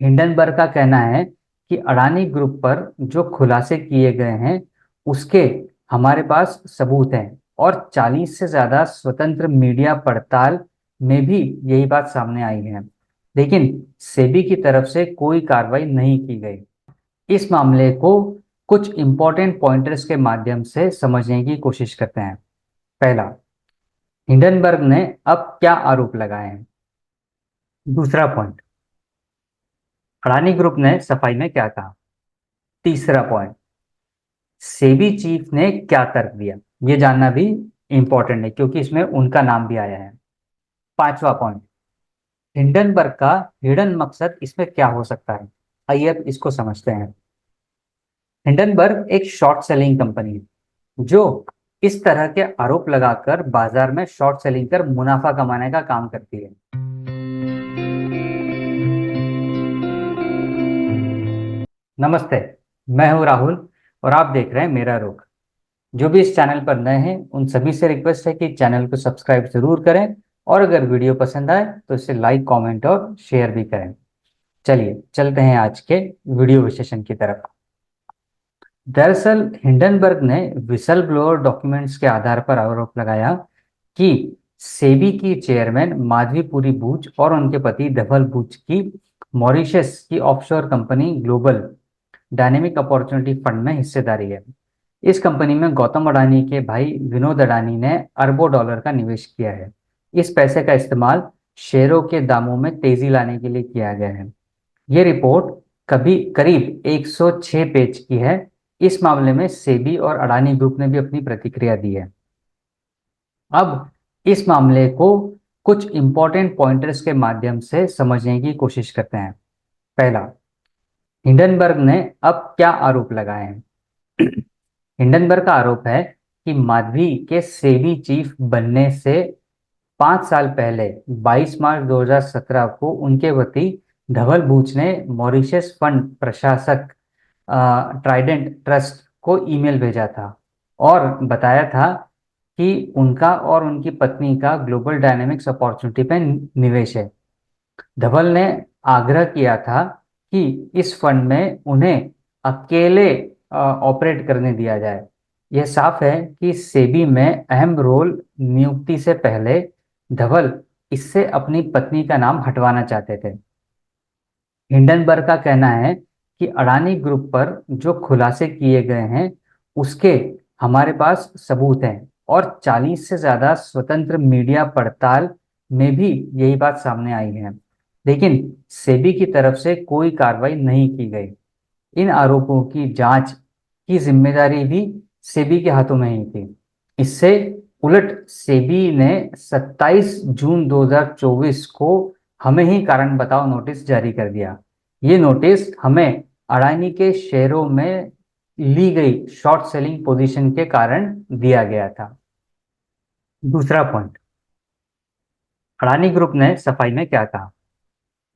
Hindenburg का कहना है कि अडानी ग्रुप पर जो खुलासे किए गए हैं उसके हमारे पास सबूत हैं और 40 से ज्यादा स्वतंत्र मीडिया पड़ताल में भी यही बात सामने आई है। लेकिन सेबी की तरफ से कोई कार्रवाई नहीं की गई। इस मामले को कुछ इंपॉर्टेंट पॉइंटर्स के माध्यम से समझने की कोशिश करते हैं। पहला, हिंडनबर्ग ने अब क्या आरोप लगाए हैं। दूसरा पॉइंट, अडानी ग्रुप ने सफाई में क्या कहा। तीसरा पॉइंट, सेबी चीफ ने क्या तर्क दिया। ये जानना भी इंपॉर्टेंट है क्योंकि इसमें उनका नाम भी आया है। पांचवा पॉइंट, हिंडनबर्ग का हिडन मकसद इसमें क्या हो सकता है। आइए अब इसको समझते हैं। हिंडनबर्ग एक शॉर्ट सेलिंग कंपनी है जो इस तरह के आरोप लगाकर बाजार में शॉर्ट सेलिंग कर मुनाफा कमाने का काम करती है। नमस्ते, मैं हूं राहुल और आप देख रहे हैं मेरा रुख। जो भी इस चैनल पर नए हैं उन सभी से रिक्वेस्ट है कि चैनल को सब्सक्राइब जरूर करें और अगर वीडियो पसंद आए तो इसे लाइक, कमेंट और शेयर भी करें। चलिए चलते हैं आज के वीडियो विश्लेषण की तरफ। दरअसल हिंडनबर्ग ने विसल ब्लोअर डॉक्यूमेंट्स के आधार पर आरोप लगाया कि सेबी की चेयरमैन माधवीपुरी बूच और उनके पति धवल बूच की मॉरिशस की offshore company global dynamic opportunity fund में हिस्सेदारी है। इस कंपनी में गौतम अडानी के भाई विनोद अडानी ने अरबों डॉलर का निवेश किया है। इस पैसे का इस्तेमाल शेयरों के दामों में तेजी लाने के लिए किया गया है। ये रिपोर्ट कभी करीब 106 पेज की है। इस मामले में सेबी और अडानी ग्रुप ने भी अपनी प्रतिक्रिया दी है। अब इस मामले को कुछ इंपॉर्टेंट पॉइंटर्स के माध्यम से समझने की कोशिश करते हैं। पहला, हिंडनबर्ग ने अब क्या आरोप लगाए हैं। हिंडनबर्ग का आरोप है कि माधवी के सेबी चीफ बनने से 5 साल पहले 22 मार्च 2017 को उनके पति धवल बूच ने मॉरिशस फंड प्रशासक ट्राइडेंट ट्रस्ट को ईमेल भेजा था और बताया था कि उनका और उनकी पत्नी का ग्लोबल डायनेमिक्स अपॉर्चुनिटी पे निवेश है। धवल ने आग्रह किया था कि इस फंड में उन्हें अकेले ऑपरेट करने दिया जाए। यह साफ है कि सेबी में अहम रोल नियुक्ति से पहले धवल इससे अपनी पत्नी का नाम हटवाना चाहते थे। हिंडनबर्ग का कहना है कि अडानी ग्रुप पर जो खुलासे किए गए हैं उसके हमारे पास सबूत हैं और 40 से ज्यादा स्वतंत्र मीडिया पड़ताल में भी यही बात सामने आई है। लेकिन सेबी की तरफ से कोई कार्रवाई नहीं की गई। इन आरोपों की जांच की जिम्मेदारी भी सेबी के हाथों में ही थी। इससे उलट सेबी ने 27 जून 2024 को हमें ही कारण बताओ नोटिस जारी कर दिया। ये नोटिस हमें अडानी के शेयरों में ली गई शॉर्ट सेलिंग पोजीशन के कारण दिया गया था। दूसरा पॉइंट, अडानी ग्रुप ने सफाई में क्या कहा।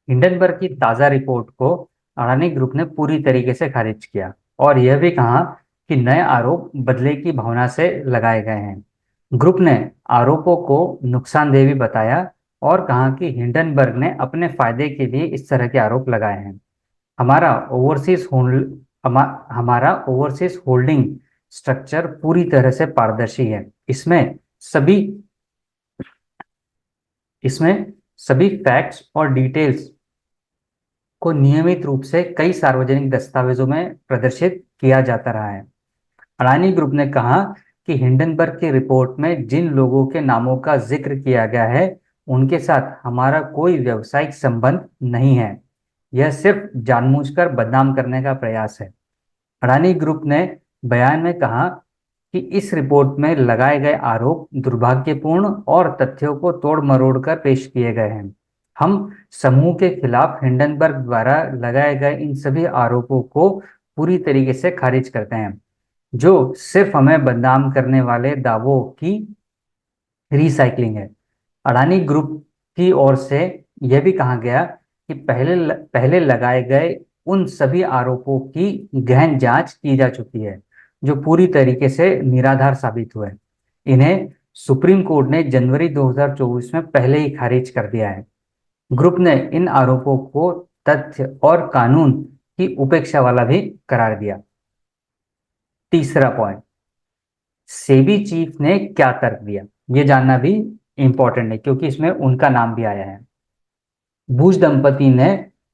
हिंडनबर्ग की ताजा रिपोर्ट को अडानी ग्रुप ने पूरी तरीके से खारिज किया और यह भी कहा कि नए आरोप बदले की भावना से लगाए गए हैं। ग्रुप ने आरोपों को नुकसानदेह भी बताया और कहा कि हिंडनबर्ग ने अपने फायदे के लिए इस तरह के आरोप लगाए हैं। हमारा ओवरसीज होल्ड हमारा ओवरसीज होल्डिंग स्ट्रक्चर पूरी तरह से पारदर्शी है। सभी इसमें सभी फैक्ट्स और डिटेल्स को नियमित रूप से कई सार्वजनिक दस्तावेजों में प्रदर्शित किया जाता रहा है। अडानी ग्रुप ने कहा कि हिंडनबर्ग की रिपोर्ट में जिन लोगों के नामों का जिक्र किया गया है उनके साथ हमारा कोई व्यावसायिक संबंध नहीं है। यह सिर्फ जानबूझकर बदनाम करने का प्रयास है। अडानी ग्रुप ने बयान में कहा कि इस रिपोर्ट में लगाए गए आरोप दुर्भाग्यपूर्ण और तथ्यों को तोड़ मरोड़ कर पेश किए गए हैं। हम समूह के खिलाफ हिंडनबर्ग द्वारा लगाए गए इन सभी आरोपों को पूरी तरीके से खारिज करते हैं जो सिर्फ हमें बदनाम करने वाले दावों की रिसाइकलिंग है। अडानी ग्रुप की ओर से यह भी कहा गया कि पहले लगाए गए उन सभी आरोपों की गहन जांच की जा चुकी है जो पूरी तरीके से निराधार साबित हुए। इन्हें सुप्रीम कोर्ट ने जनवरी 2024 में पहले ही खारिज कर दिया है। ग्रुप ने इन आरोपों को तथ्य और कानून की उपेक्षा वाला भी करार दिया। तीसरा पॉइंट, सेबी चीफ ने क्या तर्क दिया, ये जानना भी इंपॉर्टेंट है क्योंकि इसमें उनका नाम भी आया है। बुश दंपति ने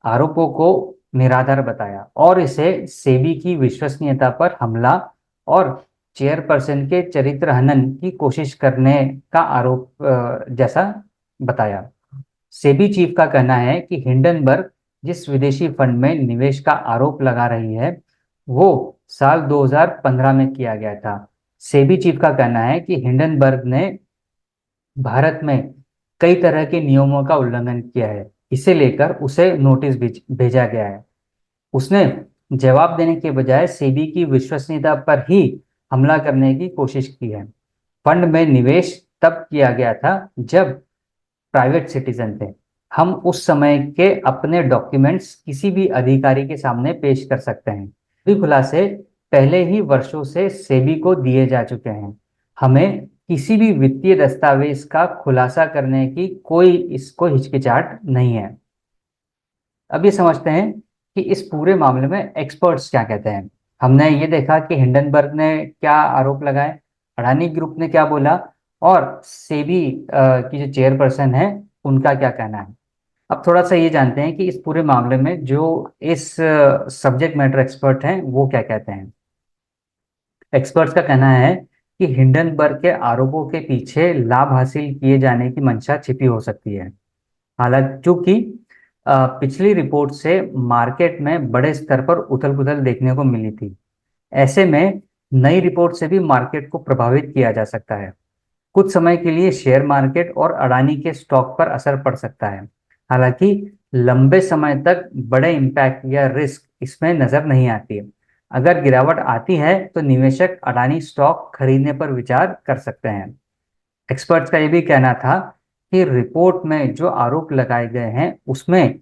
आरोपों को निराधार बताया और इसे सेबी की विश्वसनीयता पर हमला और चेयरपर्सन के चरित्र हनन की कोशिश करने का आरोप जैसा बताया। सेबी चीफ का कहना है कि हिंडनबर्ग जिस विदेशी फंड में निवेश का आरोप लगा रही है वो साल 2015 में किया गया था। सेबी चीफ का कहना है कि हिंडनबर्ग ने भारत में कई तरह के नियमों का उल्लंघन किया है, इसे लेकर उसे नोटिस भेजा गया है। उसने जवाब देने के बजाय सेबी की विश्वसनीयता पर ही हमला करने की कोशिश की है। फंड में निवेश तब किया गया था जब प्राइवेट सिटीजन थे। हम उस समय के अपने डॉक्यूमेंट्स किसी भी अधिकारी के सामने पेश कर सकते हैं। भी खुलासे पहले ही वर्षों से सेबी को दिए जा चुके हैं। हमें किसी भी वित्तीय दस्तावेज का खुलासा करने की कोई इसको हिचकिचाहट नहीं है। अब ये समझते हैं कि इस पूरे मामले में एक्सपर्ट्स क्या कहते हैं। हमने ये देखा कि हिंडनबर्ग ने क्या आरोप लगाए, अडानी ग्रुप ने क्या बोला और सेबी की जो चेयरपर्सन है उनका क्या कहना है। अब थोड़ा सा ये जानते हैं कि इस पूरे मामले में जो इस सब्जेक्ट मैटर एक्सपर्ट हैं वो क्या कहते हैं। एक्सपर्ट्स का कहना है कि हिंडनबर्ग के आरोपों के पीछे लाभ हासिल किए जाने की मंशा छिपी हो सकती है। हालांकि चूंकि पिछली रिपोर्ट से मार्केट में बड़े स्तर पर उथल पुथल देखने को मिली थी, ऐसे में नई रिपोर्ट से भी मार्केट को प्रभावित किया जा सकता है। कुछ समय के लिए शेयर मार्केट और अडानी के स्टॉक पर असर पड़ सकता है। हालांकि लंबे समय तक बड़े इम्पैक्ट या रिस्क इसमें नजर नहीं आती है। अगर गिरावट आती है तो निवेशक अडानी स्टॉक खरीदने पर विचार कर सकते हैं। एक्सपर्ट्स का यह भी कहना था कि रिपोर्ट में जो आरोप लगाए गए हैं उसमें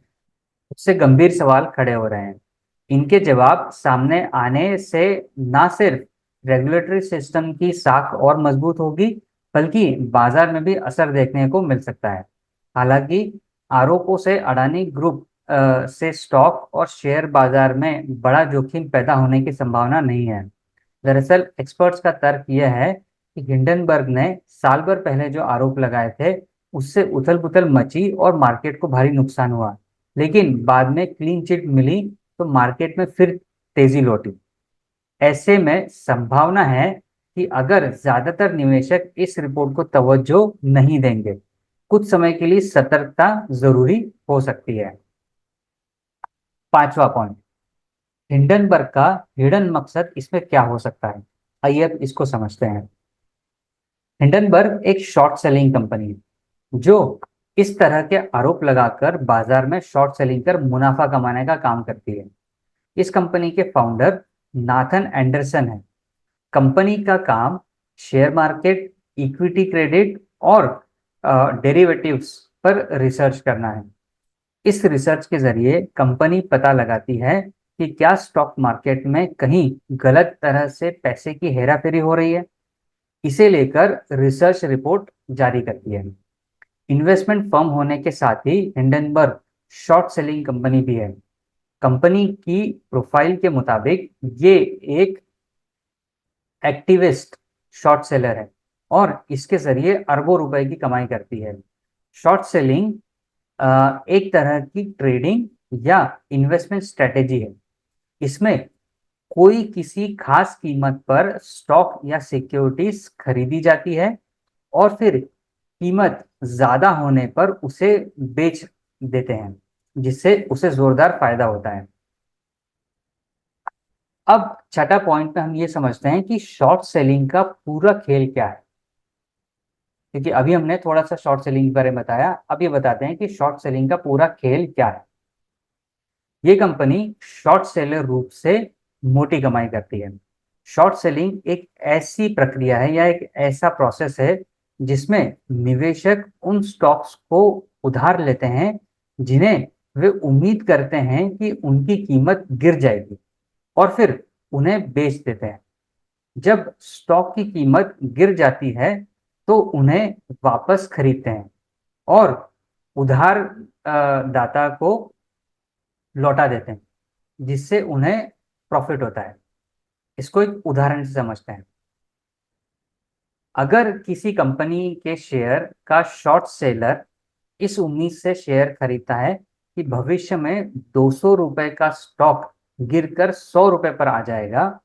उससे गंभीर सवाल खड़े हो रहे हैं। इनके जवाब सामने आने से ना सिर्फ रेगुलेटरी सिस्टम की साख और मजबूत होगी बल्कि बाजार में भी असर देखने को मिल सकता है। हालांकि आरोपों से अडानी ग्रुप से स्टॉक और शेयर बाजार में बड़ा जोखिम पैदा होने की संभावना नहीं है। दरअसल एक्सपर्ट्स का तर्क यह है कि हिंडनबर्ग ने साल भर पहले जो आरोप लगाए थे उससे उथल पुथल मची और मार्केट को भारी नुकसान हुआ, लेकिन बाद में क्लीन चिट मिली तो मार्केट में फिर तेजी लौटी। ऐसे में संभावना है कि अगर ज्यादातर निवेशक इस रिपोर्ट को तवज्जो नहीं देंगे, कुछ समय के लिए सतर्कता जरूरी हो सकती है। पांचवा पॉइंट, हिंडनबर्ग का हिडन मकसद इसमें क्या हो सकता है। आइए अब इसको समझते हैं। हिंडनबर्ग एक शॉर्ट सेलिंग कंपनी है जो इस तरह के आरोप लगाकर बाजार में शॉर्ट सेलिंग कर मुनाफा कमाने का काम करती है। इस कंपनी के फाउंडर नाथन एंडरसन है। कंपनी का काम शेयर मार्केट, इक्विटी क्रेडिट और डेरिवेटिव्स पर रिसर्च करना है। इस रिसर्च के जरिए कंपनी पता लगाती है कि क्या स्टॉक मार्केट में कहीं गलत तरह से पैसे की हेराफेरी हो रही है। इसे लेकर रिसर्च रिपोर्ट जारी करती है। इन्वेस्टमेंट फर्म होने के साथ ही हिंडनबर्ग शॉर्ट सेलिंग कंपनी भी है। कंपनी की प्रोफाइल के मुताबिक ये एक एक्टिविस्ट शॉर्ट सेलर है और इसके जरिए अरबों रुपए की कमाई करती है। शॉर्ट सेलिंग एक तरह की ट्रेडिंग या इन्वेस्टमेंट स्ट्रेटेजी है। इसमें कोई किसी खास कीमत पर स्टॉक या सिक्योरिटीज खरीदी जाती है और फिर कीमत ज्यादा होने पर उसे बेच देते हैं, जिससे उसे जोरदार फायदा होता है। अब छठा पॉइंट में हम ये समझते हैं कि शॉर्ट सेलिंग का पूरा खेल क्या है, क्योंकि अभी हमने थोड़ा सा शॉर्ट सेलिंग के बारे में बताया। अब ये बताते हैं कि शॉर्ट सेलिंग का पूरा खेल क्या है। ये कंपनी शॉर्ट सेलर रूप से मोटी कमाई करती है। शॉर्ट सेलिंग एक ऐसी प्रक्रिया है या एक ऐसा प्रोसेस है जिसमें निवेशक उन स्टॉक्स को उधार लेते हैं जिन्हें वे उम्मीद करते हैं कि उनकी कीमत गिर जाएगी और फिर उन्हें बेच देते हैं। जब स्टॉक की कीमत गिर जाती है तो उन्हें वापस खरीदते हैं और उधार दाता को लौटा देते हैं, जिससे उन्हें प्रॉफिट होता है। इसको एक उदाहरण से समझते हैं। अगर किसी कंपनी के शेयर का शॉर्ट सेलर इस उम्मीद से शेयर खरीदता है कि भविष्य में 200 रुपए का स्टॉक गिरकर 100 रुपए पर आ जाएगा,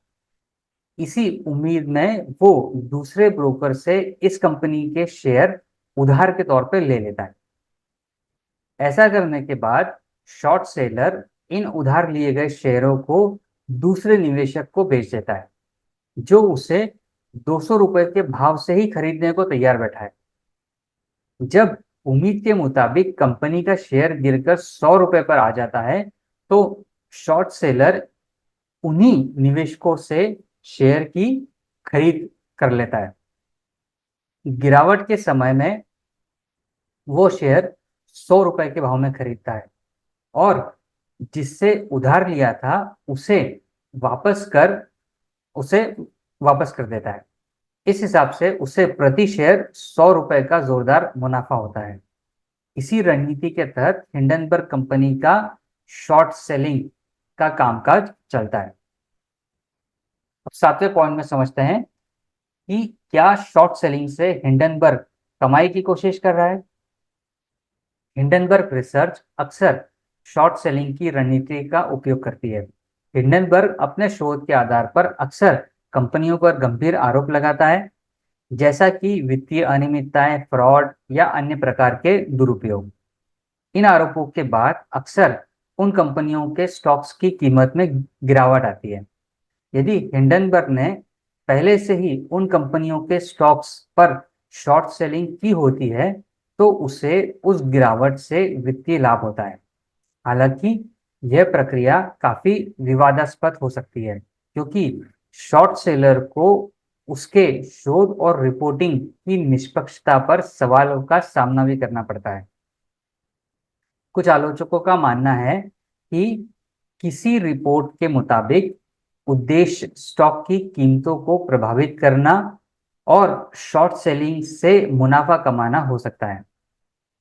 इसी उम्मीद में वो दूसरे ब्रोकर से इस कंपनी के शेयर उधार के तौर पे ले लेता है। ऐसा करने के बाद शॉर्ट सेलर इन उधार लिए गए शेयरों को दूसरे निवेशक को बेच देता है, जो उसे 200 रुपए के भाव से ही खरीदने को तैयार बैठा है। जब उम्मीद के मुताबिक कंपनी का शेयर गिरकर 100 रुपए पर आ जाता है, तो शॉर्ट सेलर उन्हीं निवेशकों से शेयर की खरीद कर लेता है। गिरावट के समय में वो शेयर 100 रुपए के भाव में खरीदता है और जिससे उधार लिया था वापस कर उसे वापस कर देता है। इस हिसाब से उसे प्रति शेयर 100 रुपए का जोरदार मुनाफा होता है। इसी रणनीति के तहत हिंडनबर्ग कंपनी का शॉर्ट सेलिंग का कामकाज चलता है। अब 7वें पॉइंट में समझते हैं कि क्या शॉर्ट सेलिंग से हिंडनबर्ग कमाई की कोशिश कर रहा है। हिंडनबर्ग रिसर्च अक्सर शॉर्ट सेलिंग की रणनीति का उपयोग करती है। हिंडनबर्ग अपने शोध के आधार पर अक्सर कंपनियों पर गंभीर आरोप लगाता है, जैसा कि वित्तीय अनियमितताएं, फ्रॉड या अन्य प्रकार के दुरुपयोग। इन आरोपों के बाद अक्सर उन कंपनियों के स्टॉक्स की कीमत में गिरावट आती है। यदि हिंडनबर्ग ने पहले से ही उन कंपनियों के स्टॉक्स पर शॉर्ट सेलिंग की होती है, तो उसे उस गिरावट से वित्तीय लाभ होता है। हालांकि यह प्रक्रिया काफी विवादास्पद हो सकती है, क्योंकि शॉर्ट सेलर को उसके शोध और रिपोर्टिंग की निष्पक्षता पर सवालों का सामना भी करना पड़ता है। कुछ आलोचकों का मानना है कि किसी रिपोर्ट के मुताबिक उद्देश्य स्टॉक की कीमतों को प्रभावित करना और शॉर्ट सेलिंग से मुनाफा कमाना हो सकता है।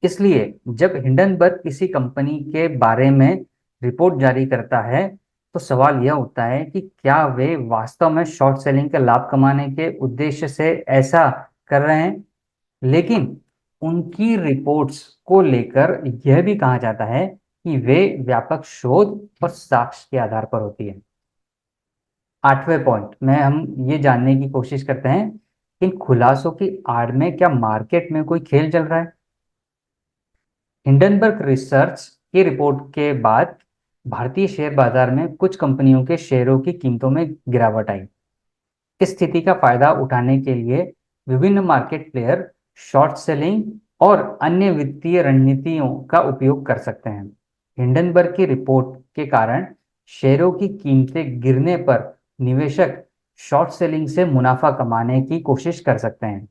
इसलिए जब हिंडनबर्ग किसी कंपनी के बारे में रिपोर्ट जारी करता है, तो सवाल यह उठता है कि क्या वे वास्तव में शॉर्ट सेलिंग का लाभ कमाने के उद्देश्य से ऐसा कर रहे हैं। लेकिन उनकी रिपोर्ट्स को लेकर यह भी कहा जाता है कि वे व्यापक शोध और साक्ष्य के आधार पर होती है। 8वें पॉइंट में हम ये जानने की कोशिश करते हैं कि इन खुलासों की आड़ में क्या मार्केट में कोई खेल चल रहा है। हिंडनबर्ग रिसर्च की रिपोर्ट के बाद भारतीय शेयर बाजार में कुछ कंपनियों के शेयरों की कीमतों में गिरावट आई। इस स्थिति का फायदा उठाने के लिए विभिन्न मार्केट प्लेयर शॉर्ट सेलिंग और अन्य वित्तीय रणनीतियों का उपयोग कर सकते हैं। हिंडनबर्ग की रिपोर्ट के कारण शेयरों की कीमतें गिरने पर निवेशक शॉर्ट सेलिंग से मुनाफा कमाने की कोशिश कर सकते हैं।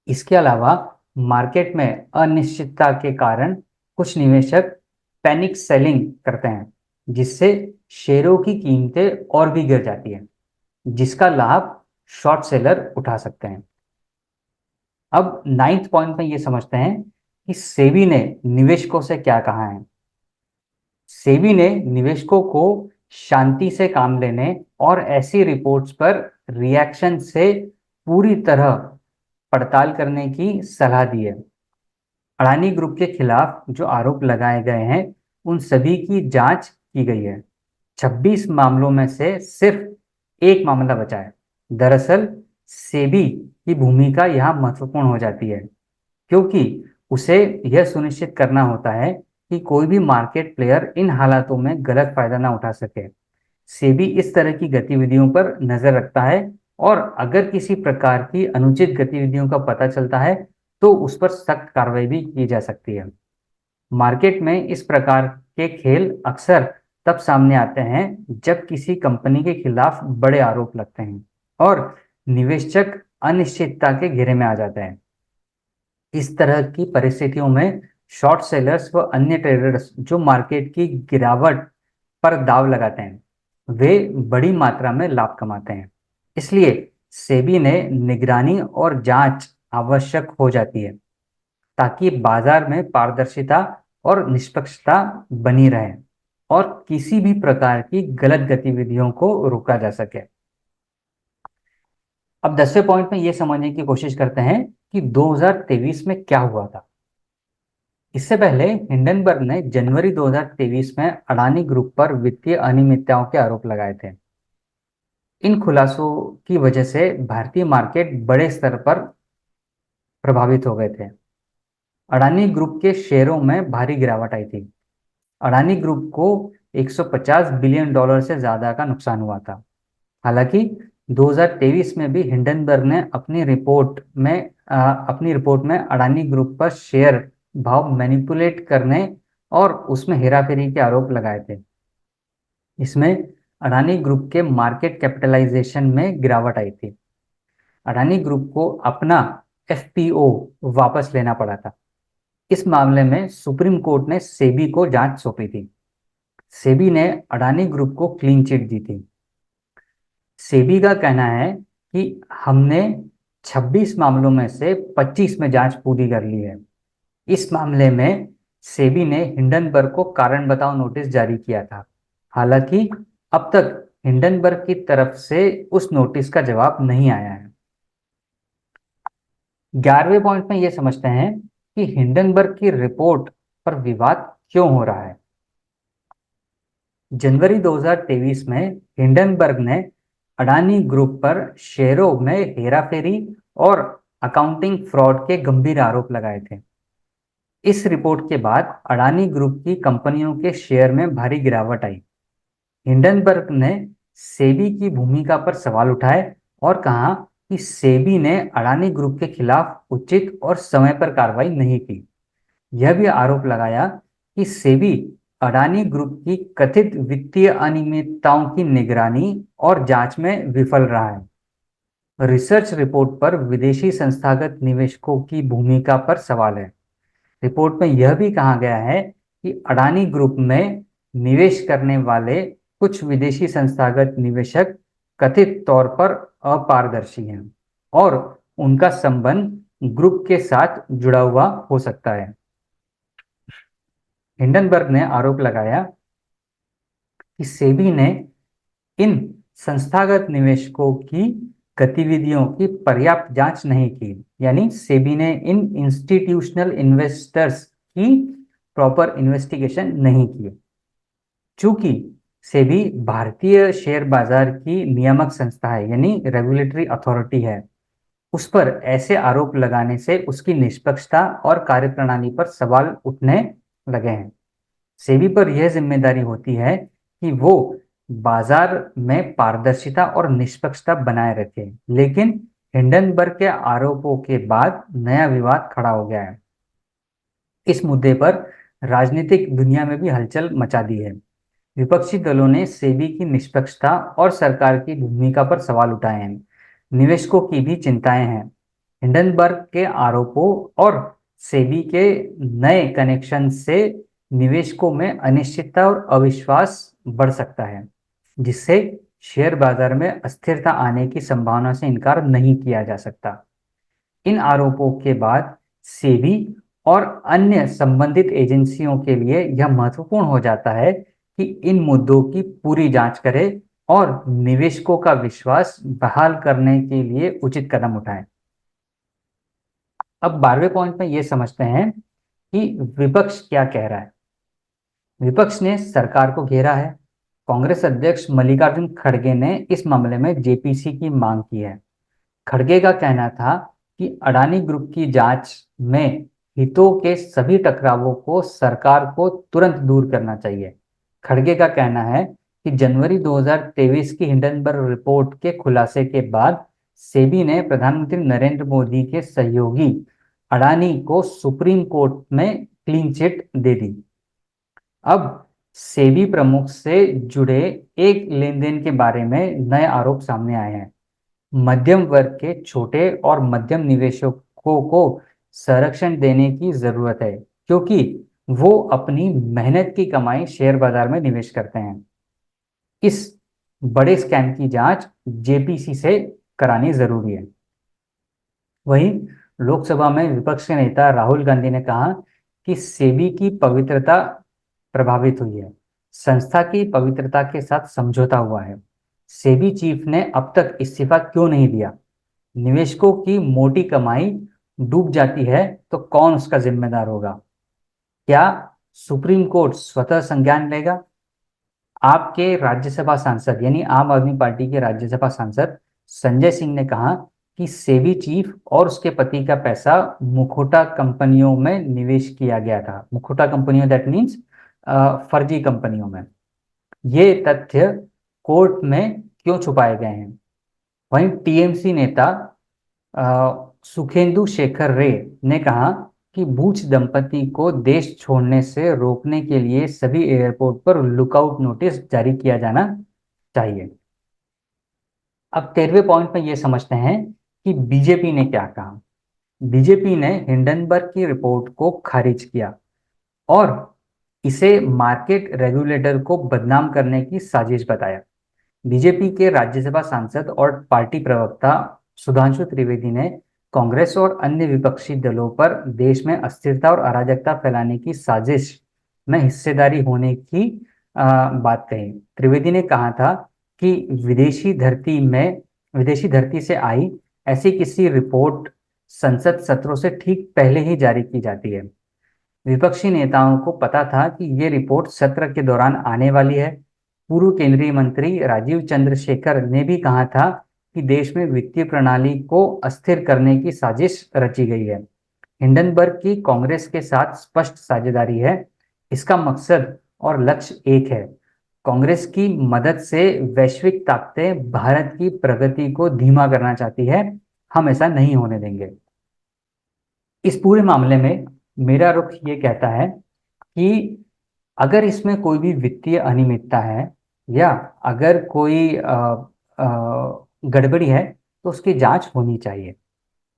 इसके अलावा मार्केट में अनिश्चितता के कारण कुछ निवेशक पैनिक सेलिंग करते हैं, जिससे शेयरों की कीमतें और भी गिर जाती है, जिसका लाभ शॉर्ट सेलर उठा सकते हैं। अब 9th पॉइंट में ये समझते हैं कि सेबी ने निवेशकों से क्या कहा है। सेबी ने निवेशकों को शांति से काम लेने और ऐसी रिपोर्ट्स पर रिएक्शन से पूरी तरह पड़ताल करने की सलाह दी है। अडानी ग्रुप के खिलाफ जो आरोप लगाए गए हैं, उन सभी की जांच की गई है। 26 मामलों में से सिर्फ एक मामला बचा है। दरअसल सेबी की भूमिका यहाँ महत्वपूर्ण हो जाती है, क्योंकि उसे यह सुनिश्चित करना होता है कि कोई भी मार्केट प्लेयर इन हालातों में गलत फायदा ना उठा सके। सेबी इस तरह की गतिविधियों पर नजर रखता है और अगर किसी प्रकार की अनुचित गतिविधियों का पता चलता है, तो उस पर सख्त कार्रवाई भी की जा सकती है। मार्केट में इस प्रकार के खेल अक्सर तब सामने आते हैं जब किसी कंपनी के खिलाफ बड़े आरोप लगते हैं और निवेशक अनिश्चितता के घेरे में आ जाते हैं। इस तरह की परिस्थितियों में शॉर्ट सेलर्स व अन्य ट्रेडर्स जो मार्केट की गिरावट पर दांव लगाते हैं, वे बड़ी मात्रा में लाभ कमाते हैं। इसलिए सेबी ने निगरानी और जांच आवश्यक हो जाती है, ताकि बाजार में पारदर्शिता और निष्पक्षता बनी रहे। और किसी भी प्रकार की गलत गतिविधियों को रोका जा सके। अब 10वें पॉइंट में यह समझने की कोशिश करते हैं कि 2023 में क्या हुआ था। इससे पहले हिंडनबर्ग ने जनवरी 2023 में अडानी ग्रुप पर वित्तीय अनियमितताओं के आरोप लगाए थे। इन खुलासों की वजह से भारतीय मार्केट बड़े स्तर पर प्रभावित हो गए थे। अडानी ग्रुप के शेयरों में भारी गिरावट आई थी। अडानी ग्रुप को 150 बिलियन डॉलर से ज्यादा का नुकसान हुआ था। हालांकि 2023 में भी हिंडनबर्ग ने अपनी रिपोर्ट में अडानी ग्रुप पर शेयर भाव मैनिपुलेट करने और उसमें हेराफेरी के आरोप लगाए थे। इसमें अडानी ग्रुप के मार्केट कैपिटलाइजेशन में गिरावट आई थी। अडानी ग्रुप को अपना एफपीओ वापस लेना पड़ा था। इस मामले में सुप्रीम कोर्ट ने सेबी को जांच सौंपी थी। सेबी ने अडानी ग्रुप को क्लीन चिट दी थी। सेबी का कहना है कि हमने 26 मामलों में से 25 में जांच पूरी कर ली है। इस मामले में सेबी ने हिंडनबर्ग को कारण बताओ नोटिस जारी किया था। हालांकि अब तक हिंडनबर्ग की तरफ से उस नोटिस का जवाब नहीं आया है। 11वें पॉइंट में यह समझते हैं कि हिंडनबर्ग की रिपोर्ट पर विवाद क्यों हो रहा है। जनवरी 2023 में हिंडनबर्ग ने अडानी ग्रुप पर शेयरों में हेराफेरी और अकाउंटिंग फ्रॉड के गंभीर आरोप लगाए थे। इस रिपोर्ट के बाद अडानी ग्रुप की कंपनियों के शेयर में भारी गिरावट आई। हिंडनबर्ग ने सेबी की भूमिका पर सवाल उठाए और कहा कि सेबी ने अडानी ग्रुप के खिलाफ उचित और समय पर कार्रवाई नहीं की। यह भी आरोप लगाया कि सेबी अडानी ग्रुप की कथित वित्तीय अनियमितताओं की निगरानी और जांच में विफल रहा है। रिसर्च रिपोर्ट पर विदेशी संस्थागत निवेशकों की भूमिका पर सवाल है। रिपोर्ट में यह भी कहा गया है कि अडानी ग्रुप में निवेश करने वाले कुछ विदेशी संस्थागत निवेशक कथित तौर पर अपारदर्शी हैं और उनका संबंध ग्रुप के साथ जुड़ा हुआ हो सकता है। हिंडनबर्ग ने आरोप लगाया कि सेबी ने इन संस्थागत निवेशकों की गतिविधियों की पर्याप्त जांच नहीं की, यानी सेबी ने इन इंस्टीट्यूशनल इन्वेस्टर्स की प्रॉपर इन्वेस्टिगेशन नहीं की। चूंकि सेबी भारतीय शेयर बाजार की नियामक संस्था है, यानी रेगुलेटरी अथॉरिटी है, उस पर ऐसे आरोप लगाने से उसकी निष्पक्षता और कार्यप्रणाली पर सवाल उठने लगे हैं। सेबी पर यह जिम्मेदारी होती है कि वो बाजार में पारदर्शिता और निष्पक्षता बनाए रखे, लेकिन हिंडनबर्ग के आरोपों के बाद नया विवाद खड़ा हो गया है। इस मुद्दे पर राजनीतिक दुनिया में भी हलचल मचा दी है। विपक्षी दलों ने सेबी की निष्पक्षता और सरकार की भूमिका पर सवाल उठाए हैं। निवेशकों की भी चिंताएं हैं। हिंडनबर्ग के आरोपों और सेबी के नए कनेक्शन से निवेशकों में अनिश्चितता और अविश्वास बढ़ सकता है, जिससे शेयर बाजार में अस्थिरता आने की संभावना से इनकार नहीं किया जा सकता। इन आरोपों के बाद सेबी और अन्य संबंधित एजेंसियों के लिए यह महत्वपूर्ण हो जाता है कि इन मुद्दों की पूरी जांच करें और निवेशकों का विश्वास बहाल करने के लिए उचित कदम उठाएं। अब 12वें पॉइंट में यह समझते हैं कि विपक्ष क्या कह रहा है। विपक्ष ने सरकार को घेरा है। कांग्रेस अध्यक्ष मल्लिकार्जुन खड़गे ने इस मामले में जेपीसी की मांग की है। खड़गे का कहना था कि अडानी ग्रुप की जांच में हितों के सभी टकरावों को सरकार को तुरंत दूर करना चाहिए। खड़गे का कहना है कि जनवरी 2023 की हिंडनबर्ग रिपोर्ट के खुलासे के बाद सेबी ने प्रधानमंत्री नरेंद्र मोदी के सहयोगी अडानी को सुप्रीम कोर्ट में क्लीन चिट दे दी। अब सेबी प्रमुख से जुड़े एक लेनदेन के बारे में नए आरोप सामने आए हैं। मध्यम वर्ग के छोटे और मध्यम निवेशकों को संरक्षण देने की जरूरत है, क्योंकि वो अपनी मेहनत की कमाई शेयर बाजार में निवेश करते हैं। इस बड़े स्कैम की जांच जेपीसी से करानी जरूरी है। वहीं लोकसभा में विपक्ष के नेता राहुल गांधी ने कहा कि सेबी की पवित्रता प्रभावित हुई है। संस्था की पवित्रता के साथ समझौता हुआ है। सेबी चीफ ने अब तक इस्तीफा क्यों नहीं दिया? निवेशकों की मोटी कमाई डूब जाती है तो कौन उसका जिम्मेदार होगा? क्या सुप्रीम कोर्ट स्वतः संज्ञान लेगा? आपके राज्यसभा सांसद यानी आम आदमी पार्टी के राज्यसभा सांसद संजय सिंह ने कहा कि सेबी चीफ और उसके पति का पैसा मुखोटा कंपनियों में निवेश किया गया था। मुखोटा कंपनियों दैट मीन्स फर्जी कंपनियों में। ये तथ्य कोर्ट में क्यों छुपाए गए हैं? वहीं टीएमसी नेता सुखेंदु शेखर रे ने कहा कि बूच दंपति को देश छोड़ने से रोकने के लिए सभी एयरपोर्ट पर लुकआउट नोटिस जारी किया जाना चाहिए। अब 13वें पॉइंट में ये समझते हैं कि बीजेपी ने क्या कहा। बीजेपी ने हिंडनबर्ग की रिपोर्ट को खारिज किया और इसे मार्केट रेगुलेटर को बदनाम करने की साजिश बताया। बीजेपी के राज्यसभा सांसद और पार्टी प्रवक्ता सुधांशु त्रिवेदी ने कांग्रेस और अन्य विपक्षी दलों पर देश में अस्थिरता और अराजकता फैलाने की साजिश में हिस्सेदारी होने की बात कही। त्रिवेदी ने कहा था कि विदेशी धरती से आई ऐसी किसी रिपोर्ट संसद सत्रों से ठीक पहले ही जारी की जाती है। विपक्षी नेताओं को पता था कि ये रिपोर्ट सत्र के दौरान आने वाली है। पूर्व केंद्रीय मंत्री राजीव चंद्रशेखर ने भी कहा था कि देश में वित्तीय प्रणाली को अस्थिर करने की साजिश रची गई है। हिंडनबर्ग की कांग्रेस के साथ स्पष्ट साझेदारी है। इसका मकसद और लक्ष्य एक है। कांग्रेस की मदद से वैश्विक ताकतें भारत की प्रगति को धीमा करना चाहती है। हम ऐसा नहीं होने देंगे। इस पूरे मामले में मेरा रुख ये कहता है कि अगर इसमें कोई भी वित्तीय अनियमितता है या अगर कोई गड़बड़ी है तो उसकी जांच होनी चाहिए।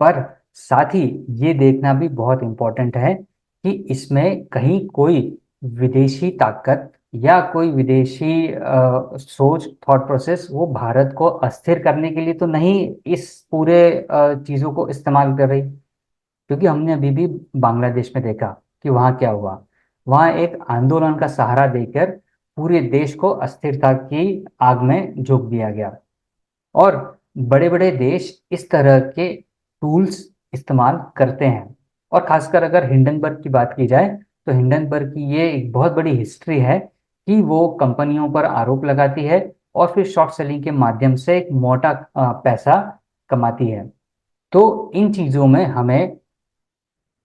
पर साथ ही ये देखना भी बहुत इंपॉर्टेंट है कि इसमें कहीं कोई विदेशी ताकत या कोई विदेशी सोच थॉट प्रोसेस वो भारत को अस्थिर करने के लिए तो नहीं इस पूरे चीज़ों को इस्तेमाल कर रही। क्योंकि हमने अभी भी बांग्लादेश में देखा कि वहाँ क्या हुआ। वहाँ एक आंदोलन का सहारा देकर पूरे देश को अस्थिरता की आग में झोंक दिया गया। और बड़े बड़े देश इस तरह के टूल्स इस्तेमाल करते हैं। और खासकर अगर हिंडनबर्ग की बात की जाए तो हिंडनबर्ग की ये एक बहुत बड़ी हिस्ट्री है कि वो कंपनियों पर आरोप लगाती है और फिर शॉर्ट सेलिंग के माध्यम से एक मोटा पैसा कमाती है। तो इन चीज़ों में हमें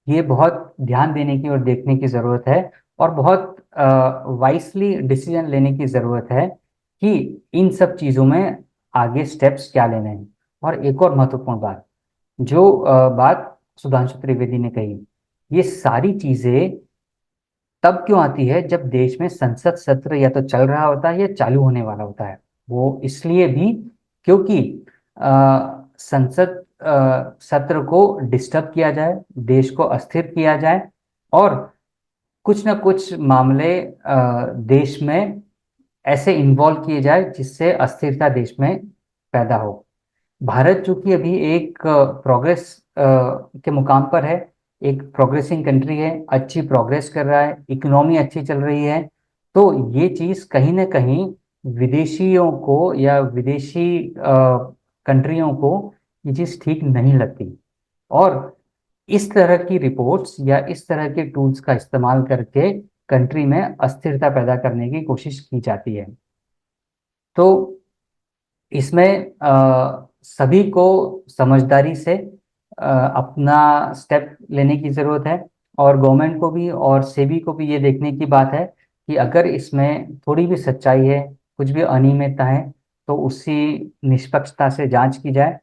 ये बहुत ध्यान देने की और देखने की ज़रूरत है और बहुत वाइसली डिसीजन लेने की ज़रूरत है कि इन सब चीज़ों में आगे स्टेप्स क्या लेने हैं। और एक और महत्वपूर्ण बात, जो बात सुधांशु त्रिवेदी ने कही, ये सारी चीज़ें तब क्यों आती है जब देश में संसद सत्र या तो चल रहा होता है या चालू होने वाला होता है। वो इसलिए भी क्योंकि संसद सत्र को डिस्टर्ब किया जाए, देश को अस्थिर किया जाए और कुछ ना कुछ मामले देश में ऐसे इन्वॉल्व किए जाए जिससे अस्थिरता देश में पैदा हो। भारत चूंकि अभी एक प्रोग्रेस के मुकाम पर है, एक प्रोग्रेसिंग कंट्री है, अच्छी प्रोग्रेस कर रहा है, इकोनॉमी अच्छी चल रही है। तो ये चीज़ कहीं ना कहीं विदेशियों को या विदेशी कंट्रियों को ये चीज़ ठीक नहीं लगती। और इस तरह की रिपोर्ट्स या इस तरह के टूल्स का इस्तेमाल करके कंट्री में अस्थिरता पैदा करने की कोशिश की जाती है। तो इसमें सभी को समझदारी से अपना स्टेप लेने की ज़रूरत है और गवर्नमेंट को भी और सेबी को भी ये देखने की बात है कि अगर इसमें थोड़ी भी सच्चाई है, कुछ भी अनियमितता है, तो उसी निष्पक्षता से जांच की जाए,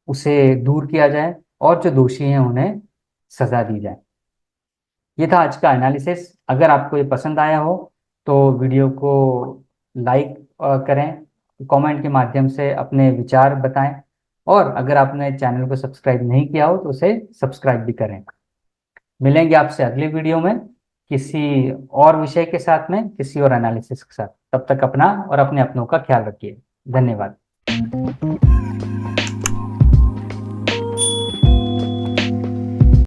उसे दूर किया जाए और जो दोषी हैं उन्हें सजा दी जाए। ये था आज का एनालिसिस। अगर आपको ये पसंद आया हो तो वीडियो को लाइक करें, कमेंट के माध्यम से अपने विचार बताएं और अगर आपने चैनल को सब्सक्राइब नहीं किया हो तो उसे सब्सक्राइब भी करें। मिलेंगे आपसे अगले वीडियो में किसी और विषय के साथ में, किसी और एनालिसिस के साथ। तब तक अपना और अपने अपनों का ख्याल रखिए। धन्यवाद।